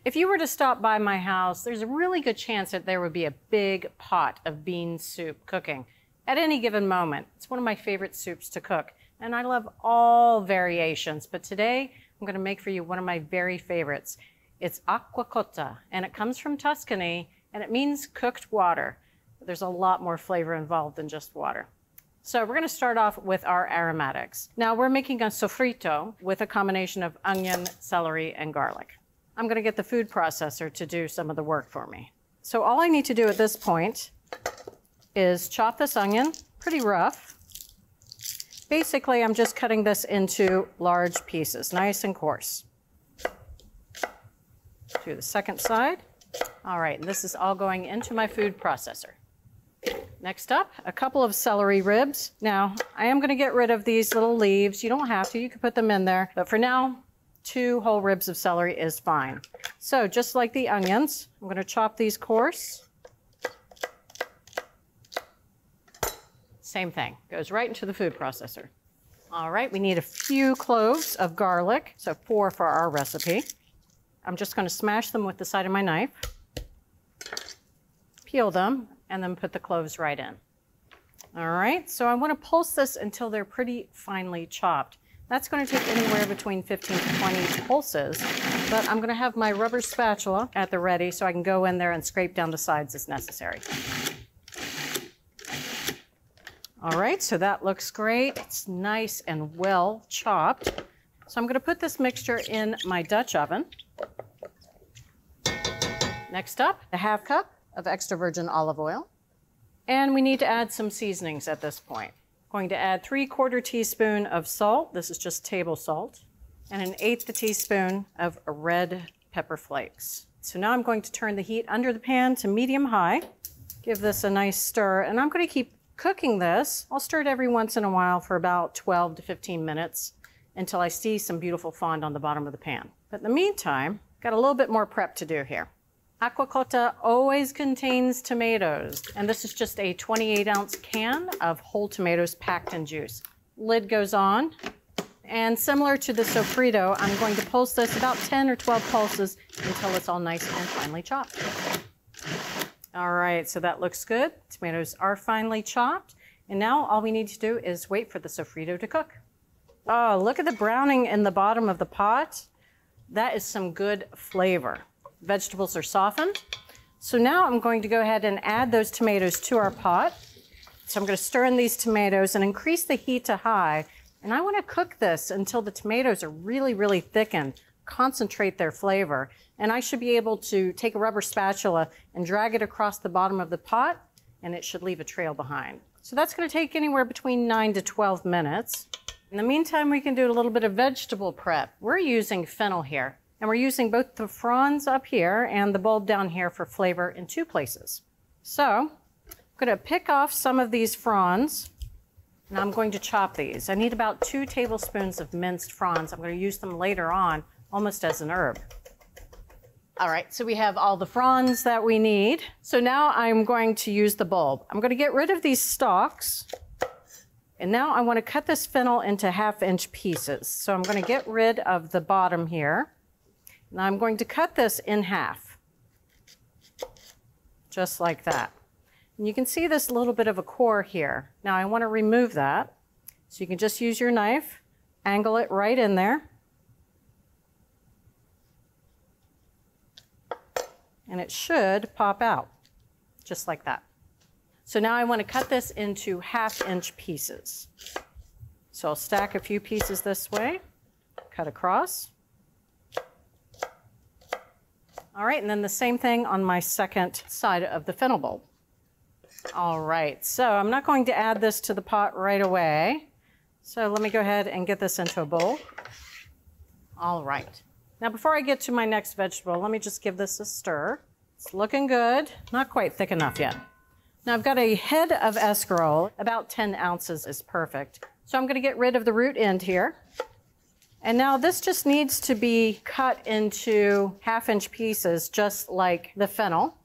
If you were to stop by my house, there's a really good chance that there would be a big pot of bean soup cooking at any given moment. It's one of my favorite soups to cook, and I love all variations, but today I'm going to make for you one of my very favorites. It's Acquacotta, and it comes from Tuscany, and it means cooked water. There's a lot more flavor involved than just water. So we're going to start off with our aromatics. Now we're making a sofrito with a combination of onion, celery, and garlic. I'm going to get the food processor to do some of the work for me. So all I need to do at this point is chop this onion pretty rough. Basically, I'm just cutting this into large pieces, nice and coarse. Do the second side. All right, and this is all going into my food processor. Next up, a couple of celery ribs. Now, I am going to get rid of these little leaves. You don't have to, you can put them in there. But for now, 2 whole ribs of celery is fine. So just like the onions, I'm going to chop these coarse. Same thing, goes right into the food processor. All right, we need a few cloves of garlic, so 4 for our recipe. I'm just going to smash them with the side of my knife, peel them, and then put the cloves right in. All right, so I want to pulse this until they're pretty finely chopped. That's going to take anywhere between 15 to 20 pulses, but I'm going to have my rubber spatula at the ready so I can go in there and scrape down the sides as necessary. All right, so that looks great. It's nice and well chopped. So I'm going to put this mixture in my Dutch oven. Next up, a ½ cup of extra virgin olive oil. And we need to add some seasonings at this point. Going to add 3/4 teaspoon of salt. This is just table salt. And 1/8 teaspoon of red pepper flakes. So now I'm going to turn the heat under the pan to medium-high. Give this a nice stir, and I'm going to keep cooking this. I'll stir it every once in a while for about 12 to 15 minutes until I see some beautiful fond on the bottom of the pan. But in the meantime, got a little bit more prep to do here. Acquacotta always contains tomatoes, and this is just a 28-ounce can of whole tomatoes packed in juice. Lid goes on, and similar to the sofrito, I'm going to pulse this about 10 or 12 pulses until it's all nice and finely chopped. All right, so that looks good. Tomatoes are finely chopped, and now all we need to do is wait for the sofrito to cook. Oh, look at the browning in the bottom of the pot. That is some good flavor. Vegetables are softened. So now I'm going to go ahead and add those tomatoes to our pot. So I'm going to stir in these tomatoes and increase the heat to high. And I want to cook this until the tomatoes are really, really thickened, concentrate their flavor. And I should be able to take a rubber spatula and drag it across the bottom of the pot, and it should leave a trail behind. So that's going to take anywhere between 9 to 12 minutes. In the meantime, we can do a little bit of vegetable prep. We're using fennel here. And we're using both the fronds up here and the bulb down here for flavor in 2 places. So I'm going to pick off some of these fronds, and I'm going to chop these. I need about 2 tablespoons of minced fronds. I'm going to use them later on, almost as an herb. All right, so we have all the fronds that we need. So now I'm going to use the bulb. I'm going to get rid of these stalks. And now I want to cut this fennel into 1/2-inch pieces. So I'm going to get rid of the bottom here. Now I'm going to cut this in half, just like that. And you can see this little bit of a core here. Now I want to remove that. So you can just use your knife, angle it right in there. And it should pop out, just like that. So now I want to cut this into 1/2-inch pieces. So I'll stack a few pieces this way, cut across. All right, and then the same thing on my second side of the fennel bulb. All right, so I'm not going to add this to the pot right away. So let me go ahead and get this into a bowl. All right. Now before I get to my next vegetable, let me just give this a stir. It's looking good, not quite thick enough yet. Now I've got a head of escarole, about 10 ounces is perfect. So I'm gonna get rid of the root end here. And now this just needs to be cut into 1/2-inch pieces, just like the fennel.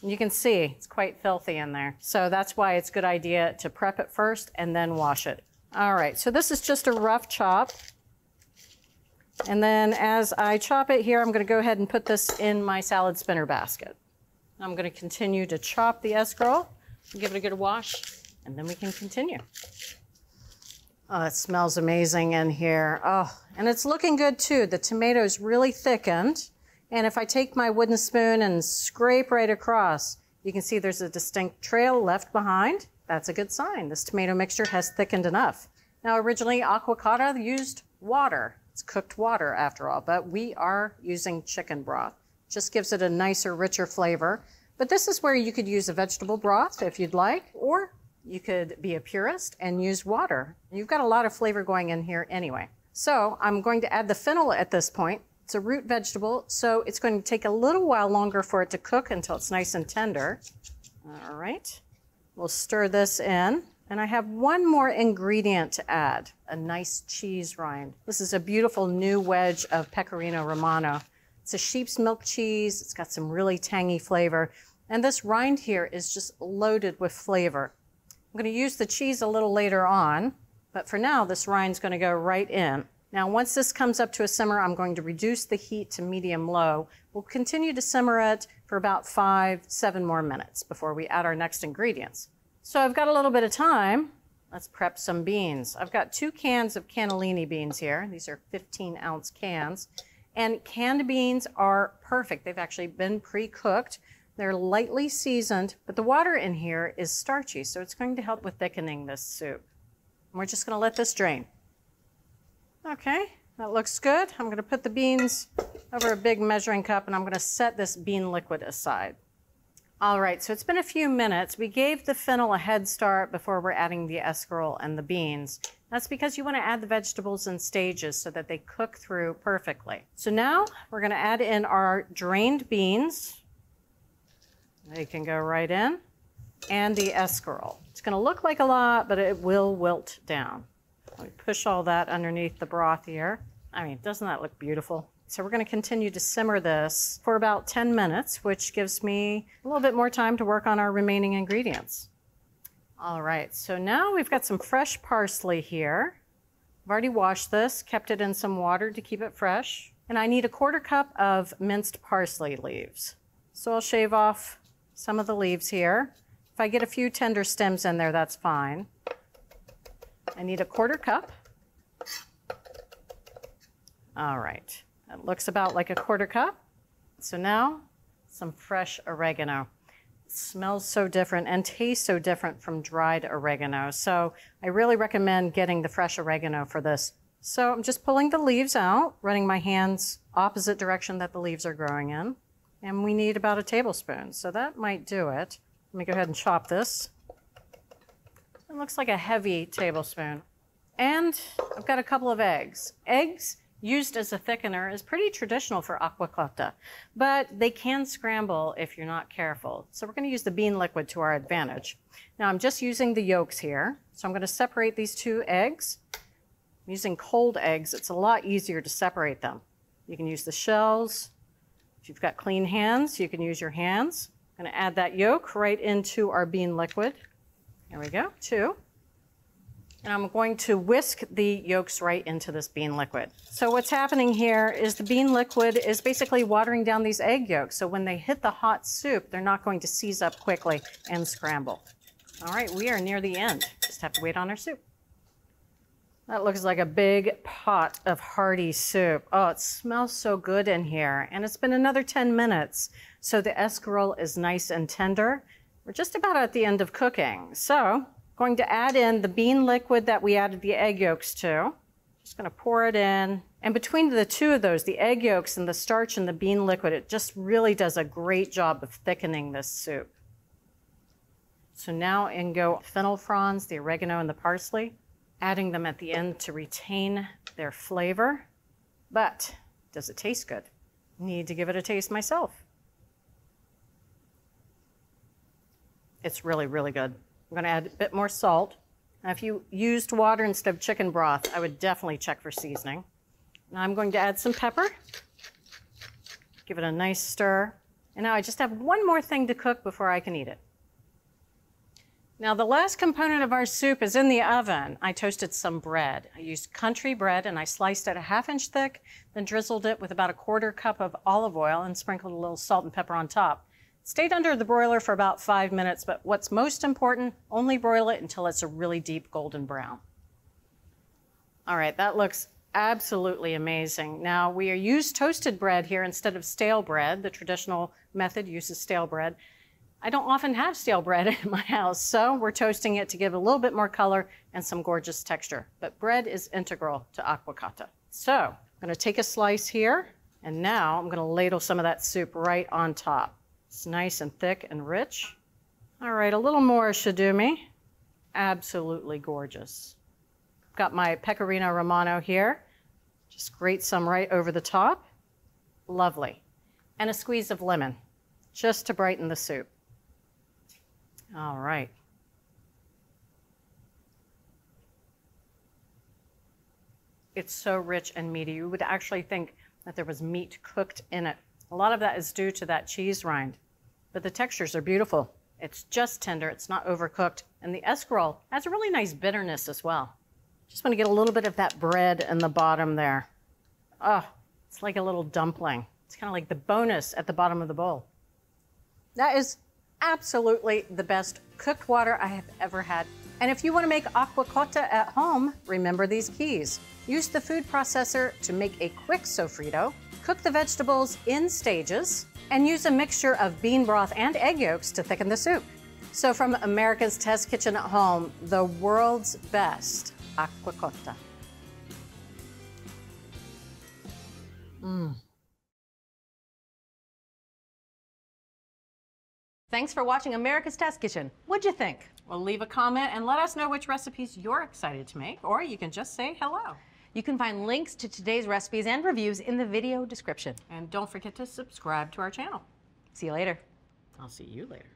And you can see it's quite filthy in there. So that's why it's a good idea to prep it first and then wash it. All right, so this is just a rough chop. And then as I chop it here, I'm going to go ahead and put this in my salad spinner basket. I'm going to continue to chop the escarole, give it a good wash, and then we can continue. Oh, it smells amazing in here. Oh, and it's looking good too. The tomato's really thickened. And if I take my wooden spoon and scrape right across, you can see there's a distinct trail left behind. That's a good sign. This tomato mixture has thickened enough. Now, originally, Acquacotta used water. It's cooked water after all, but we are using chicken broth. Just gives it a nicer, richer flavor. But this is where you could use a vegetable broth if you'd like, or you could be a purist and use water. You've got a lot of flavor going in here anyway. So I'm going to add the fennel at this point. It's a root vegetable, so it's going to take a little while longer for it to cook until it's nice and tender. All right, we'll stir this in. And I have one more ingredient to add, a nice cheese rind. This is a beautiful new wedge of Pecorino Romano. It's a sheep's milk cheese. It's got some really tangy flavor. And this rind here is just loaded with flavor. I'm going to use the cheese a little later on, but for now, this rind's going to go right in. Now, once this comes up to a simmer, I'm going to reduce the heat to medium-low. We'll continue to simmer it for about 5-7 more minutes before we add our next ingredients. So I've got a little bit of time. Let's prep some beans. I've got 2 cans of cannellini beans here. These are 15-ounce cans. And canned beans are perfect. They've actually been pre-cooked. They're lightly seasoned, but the water in here is starchy, so it's going to help with thickening this soup. And we're just going to let this drain. Okay, that looks good. I'm going to put the beans over a big measuring cup, and I'm going to set this bean liquid aside. All right, so it's been a few minutes. We gave the fennel a head start before we're adding the escarole and the beans. That's because you want to add the vegetables in stages so that they cook through perfectly. So now we're going to add in our drained beans. They can go right in. And the escarole. It's going to look like a lot, but it will wilt down. Let me push all that underneath the broth here. I mean, doesn't that look beautiful? So we're going to continue to simmer this for about 10 minutes, which gives me a little bit more time to work on our remaining ingredients. All right, so now we've got some fresh parsley here. I've already washed this, kept it in some water to keep it fresh. And I need a 1/4 cup of minced parsley leaves. So I'll shave off some of the leaves here. If I get a few tender stems in there, that's fine. I need a 1/4 cup. All right. It looks about like a 1/4 cup. So now, some fresh oregano. It smells so different and tastes so different from dried oregano. So I really recommend getting the fresh oregano for this. So I'm just pulling the leaves out, running my hands opposite direction that the leaves are growing in. And we need about a tablespoon. So that might do it. Let me go ahead and chop this. It looks like a heavy tablespoon. And I've got a couple of eggs. Eggs used as a thickener is pretty traditional for Acquacotta, but they can scramble if you're not careful. So we're going to use the bean liquid to our advantage. Now I'm just using the yolks here. So I'm going to separate these 2 eggs. I'm using cold eggs. It's a lot easier to separate them. You can use the shells. If you've got clean hands, you can use your hands. I'm going to add that yolk right into our bean liquid. There we go, 2. And I'm going to whisk the yolks right into this bean liquid. So what's happening here is the bean liquid is basically watering down these egg yolks. So when they hit the hot soup, they're not going to seize up quickly and scramble. All right, we are near the end. Just have to wait on our soup. That looks like a big pot of hearty soup. Oh, it smells so good in here. And it's been another 10 minutes. So the escarole is nice and tender. We're just about at the end of cooking. So going to add in the bean liquid that we added the egg yolks to. Just going to pour it in. And between the 2 of those, the egg yolks and the starch and the bean liquid, it just really does a great job of thickening this soup. So now in go fennel fronds, the oregano and the parsley, adding them at the end to retain their flavor. But does it taste good? Need to give it a taste myself. It's really, really good. I'm going to add a bit more salt. Now, if you used water instead of chicken broth, I would definitely check for seasoning. Now I'm going to add some pepper. Give it a nice stir. And now I just have one more thing to cook before I can eat it. Now the last component of our soup is in the oven. I toasted some bread. I used country bread and I sliced it a 1/2 inch thick, then drizzled it with about 1/4 cup of olive oil and sprinkled a little salt and pepper on top. It stayed under the broiler for about 5 minutes, but what's most important, only broil it until it's a really deep golden brown. All right, that looks absolutely amazing. Now we use toasted bread here instead of stale bread. The traditional method uses stale bread. I don't often have stale bread in my house, so we're toasting it to give a little bit more color and some gorgeous texture. But bread is integral to Acquacotta. So I'm going to take a slice here, and now I'm going to ladle some of that soup right on top. It's nice and thick and rich. All right, a little more should do me. Absolutely gorgeous. Got my pecorino romano here. Just grate some right over the top. Lovely. And a squeeze of lemon, just to brighten the soup. All right. It's so rich and meaty. You would actually think that there was meat cooked in it. A lot of that is due to that cheese rind, but the textures are beautiful. It's just tender, it's not overcooked, and the escarole has a really nice bitterness as well. Just want to get a little bit of that bread in the bottom there. Oh, it's like a little dumpling. It's kind of like the bonus at the bottom of the bowl. That is absolutely the best cooked water I have ever had. And if you want to make Acquacotta at home, remember these keys. Use the food processor to make a quick sofrito, cook the vegetables in stages, and use a mixture of bean broth and egg yolks to thicken the soup. So from America's Test Kitchen at Home, the world's best Acquacotta. Thanks for watching America's Test Kitchen. What'd you think? Well, leave a comment and let us know which recipes you're excited to make, or you can just say hello. You can find links to today's recipes and reviews in the video description. And don't forget to subscribe to our channel. See you later. I'll see you later.